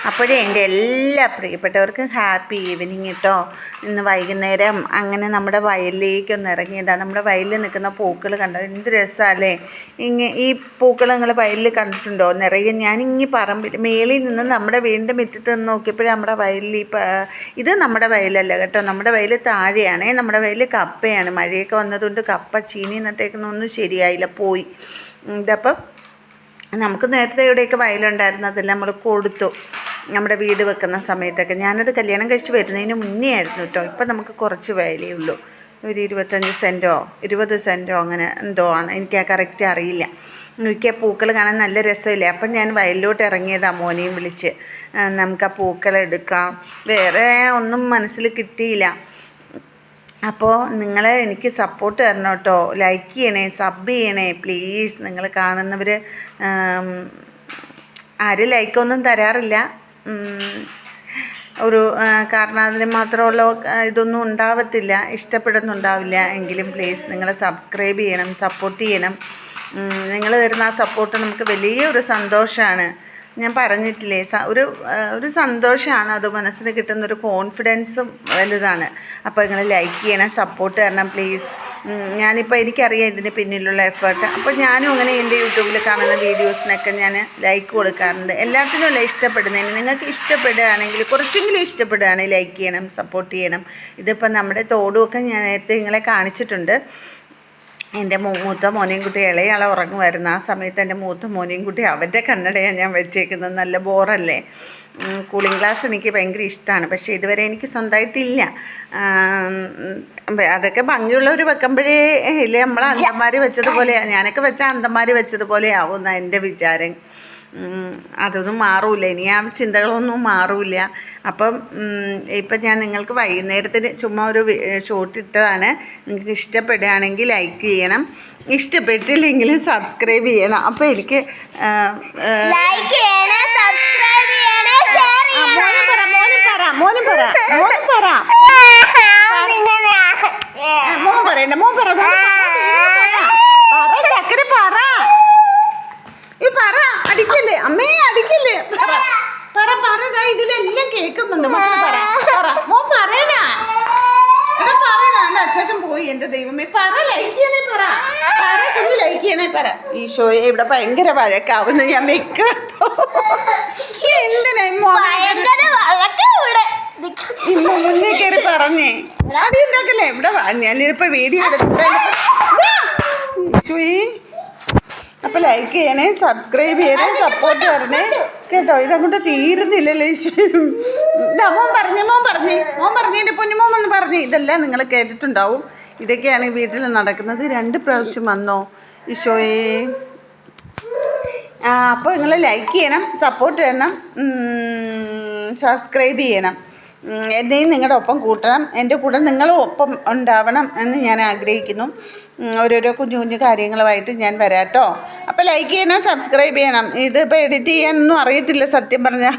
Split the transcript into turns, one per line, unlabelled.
അപ്പോഴേ എൻ്റെ എല്ലാ പ്രിയപ്പെട്ടവർക്കും ഹാപ്പി ഈവനിങ് കേട്ടോ. ഇന്ന് വൈകുന്നേരം അങ്ങനെ നമ്മുടെ വയലിലേക്കൊന്ന് ഇറങ്ങിയതാണ്. നമ്മുടെ വയലിൽ നിൽക്കുന്ന പൂക്കൾ കണ്ടോ, എന്ത് രസമല്ലേ. ഈ പൂക്കൾ നിങ്ങൾ വയലിൽ കണ്ടിട്ടുണ്ടോ? നിറയെ ഞാനിങ്ങി പറമ്പിൽ മേളിൽ നിന്ന് നമ്മുടെ വീടിൻ്റെ മുറ്റത്ത് നിന്ന് നോക്കിയപ്പോഴേ നമ്മുടെ വയലിൽ ഇത് നമ്മുടെ വയലല്ല കേട്ടോ, നമ്മുടെ വയൽ താഴെയാണേ. നമ്മുടെ വയൽ കപ്പയാണ്. മഴയൊക്കെ വന്നതുകൊണ്ട് കപ്പ ചീനി നട്ടേക്കുന്നൊന്നും ശരിയായില്ല, പോയി. ഇതപ്പം നമുക്ക് നേരത്തെ ഇവിടെയൊക്കെ വയലുണ്ടായിരുന്നു, അതെല്ലാം നമ്മൾ കൊടുത്തു നമ്മുടെ വീട് വെക്കുന്ന സമയത്തൊക്കെ. ഞാനത് കല്യാണം കഴിച്ച് വരുന്നതിന് മുന്നേ ആയിരുന്നു കേട്ടോ. ഇപ്പം നമുക്ക് കുറച്ച് വയലേ ഉള്ളൂ, ഒരു 25 സെൻറ്റോ 20 സെൻറ്റോ അങ്ങനെ എന്തോ ആണ്, എനിക്ക് കറക്റ്റ് അറിയില്ല. എനിക്ക് ആ പൂക്കൾ കാണാൻ നല്ല രസമില്ലേ. അപ്പം ഞാൻ വയലിലോട്ട് ഇറങ്ങിയതാണ് മോനെയും വിളിച്ച്. നമുക്ക് ആ പൂക്കളെടുക്കാം, വേറെ ഒന്നും മനസ്സിൽ കിട്ടിയില്ല. അപ്പോൾ നിങ്ങൾ എനിക്ക് സപ്പോർട്ട് തരണം കേട്ടോ. ലൈക്ക് ചെയ്യണേ, സബ് ചെയ്യണേ പ്ലീസ്. നിങ്ങൾ കാണുന്നവർ ആരും ലൈക്കൊന്നും തരാറില്ല, ഒരു കാരണം അതിന് മാത്രമുള്ള ഇതൊന്നും ഉണ്ടാവത്തില്ല, ഇഷ്ടപ്പെടുന്നുണ്ടാവില്ല. എങ്കിലും പ്ലീസ് നിങ്ങൾ സബ്സ്ക്രൈബ് ചെയ്യണം, സപ്പോർട്ട് ചെയ്യണം. നിങ്ങൾ തരുന്ന ആ സപ്പോർട്ട് നമുക്ക് വലിയൊരു സന്തോഷമാണ്. ഞാൻ പറഞ്ഞിട്ടില്ലേ, ഒരു സന്തോഷമാണ് അത്, മനസ്സിന് കിട്ടുന്നൊരു കോൺഫിഡൻസും വലുതാണ്. അപ്പോൾ നിങ്ങൾ ലൈക്ക് ചെയ്യണം, സപ്പോർട്ട് തരണം പ്ലീസ്. ഞാനിപ്പോൾ എനിക്കറിയാം ഇതിന് പിന്നിലുള്ള എഫേർട്ട്. അപ്പോൾ ഞാനും അങ്ങനെ എൻ്റെ യൂട്യൂബിൽ കാണുന്ന വീഡിയോസിനൊക്കെ ഞാൻ ലൈക്ക് കൊടുക്കാറുണ്ട്. എല്ലാത്തിനും അല്ല ഇഷ്ടപ്പെടുന്നതിന്. നിങ്ങൾക്ക് ഇഷ്ടപ്പെടുകയാണെങ്കിൽ, കുറച്ചെങ്കിലും ഇഷ്ടപ്പെടുകയാണെങ്കിൽ ലൈക്ക് ചെയ്യണം, സപ്പോർട്ട് ചെയ്യണം. ഇതിപ്പോൾ നമ്മുടെ തോടുമൊക്കെ ഞാൻ നേരത്തെ നിങ്ങളെ കാണിച്ചിട്ടുണ്ട്. എൻ്റെ മൂത്ത മോനെയും കുട്ടി ഇളയാളെ ഉറങ്ങുമായിരുന്നു. ആ സമയത്ത് എൻ്റെ മൂത്ത മോനെയും കുട്ടി അവൻ്റെ കണ്ണടയാണ് ഞാൻ വെച്ചേക്കുന്നത്. നല്ല ബോറല്ലേ. കൂളിംഗ് ഗ്ലാസ് എനിക്ക് ഭയങ്കര ഇഷ്ടമാണ്, പക്ഷേ ഇതുവരെ എനിക്ക് സ്വന്തമായിട്ടില്ല. അതൊക്കെ ഭംഗിയുള്ളവർ വെക്കുമ്പോഴേ ഇല്ലേ, നമ്മൾ അന്തന്മാർ വെച്ചതുപോലെയാണ്. ഞാനൊക്കെ വെച്ചാൽ അന്തന്മാർ വെച്ചതുപോലെ ആവും എന്നാണ് എൻ്റെ വിചാരം. അതൊന്നും മാറൂല, ഇനി ആ ചിന്തകളൊന്നും മാറൂല. അപ്പം ഇപ്പം ഞാൻ നിങ്ങൾക്ക് വൈകുന്നേരത്തിന് ചുമ്മാ ഒരു ഷോട്ട് ഇട്ടതാണ്. നിങ്ങൾക്ക് ഇഷ്ടപ്പെടുകയാണെങ്കിൽ ലൈക്ക് ചെയ്യണം, ഇഷ്ടപ്പെട്ടില്ലെങ്കിൽ സബ്സ്ക്രൈബ് ചെയ്യണം. അപ്പോൾ എനിക്ക് പറ അടിക്കല്ലേ അമ്മേ, അടിക്കല്ലേ, പറ പറ. ഇതിലെല്ലാം കേൾക്കുന്നുണ്ട്. മോൻ പറയണ അച്ചാച്ചൻ പോയി. എൻ്റെ ദൈവമേ, പറ ലൈക്ക് ചെയ്യണേ, പറ കുഞ്ഞ് ലൈക്ക് ചെയ്യണേ, പറ. ഈശോയെ, ഇവിടെ ഭയങ്കര വഴക്കാവുന്ന ഞാൻ വെക്കട്ടോ. എന്തിനാ മുന്നേ കയറി പറഞ്ഞേ അടി ഉണ്ടാക്കല്ലേ. ഇവിടെ ഞാനിപ്പോൾ വീഡിയോ എടുത്തിട്ട് ഈശോയെ. അപ്പോൾ ലൈക്ക് ചെയ്യണേ, സബ്സ്ക്രൈബ് ചെയ്യണേ, സപ്പോർട്ട് തരണേ കേട്ടോ. ഇതങ്ങോട്ട് തീരുന്നില്ലല്ലോ. മോൻ പറഞ്ഞേ എൻ്റെ പൊന്നുമോൻ ഒന്ന് പറഞ്ഞേ. ഇതെല്ലാം നിങ്ങൾ കേട്ടിട്ടുണ്ടാവും. ഇതൊക്കെയാണ് വീട്ടിൽ നടക്കുന്നത്. 2 പ്രാവശ്യം വന്നോ ഈശോയെ. അപ്പോൾ നിങ്ങൾ ലൈക്ക് ചെയ്യണം, സപ്പോർട്ട് ചെയ്യണം, സബ്സ്ക്രൈബ് ചെയ്യണം. എന്നെയും നിങ്ങളുടെ ഒപ്പം കൂട്ടണം, എൻ്റെ കൂടെ നിങ്ങളും ഒപ്പം ഉണ്ടാവണം എന്ന് ഞാൻ ആഗ്രഹിക്കുന്നു. ഓരോരോ കുഞ്ഞു കുഞ്ഞു കാര്യങ്ങളുമായിട്ട് ഞാൻ വരാം കേട്ടോ. അപ്പോൾ ലൈക്ക് ചെയ്യണം, സബ്സ്ക്രൈബ് ചെയ്യണം. ഇതിപ്പോൾ എഡിറ്റ് ചെയ്യാനൊന്നും അറിയത്തില്ല സത്യം പറഞ്ഞാൽ.